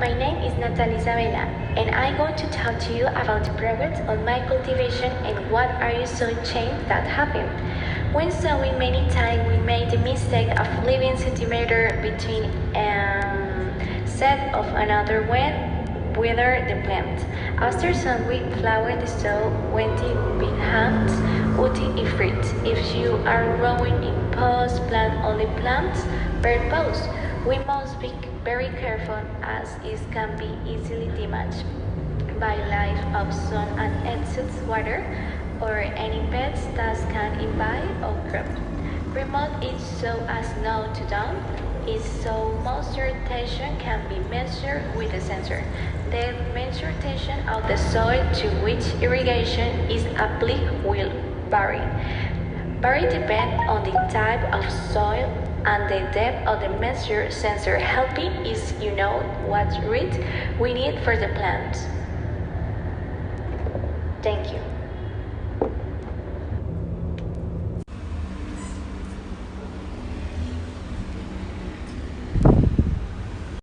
my name is Natalia Isabella, and I'm going to talk to you about the progress on my cultivation and what are you soil change that happened. When sowing, many times we made the mistake of leaving centimeter between set of another when wither the plant. After some week, flower the soil when the big hands uti in fruit. If you are growing in pots, plant only plants per post. We must be very careful as it can be easily damaged by lack of sun and excess water or any pests that can invade our crop. Remove it so as not to dump it so moisturization can be measured with a sensor. The moisturization of the soil to which irrigation is applied will vary. Vary depend on the type of soil and the depth of the measure sensor helping is you know what read we need for the plants. Thank you.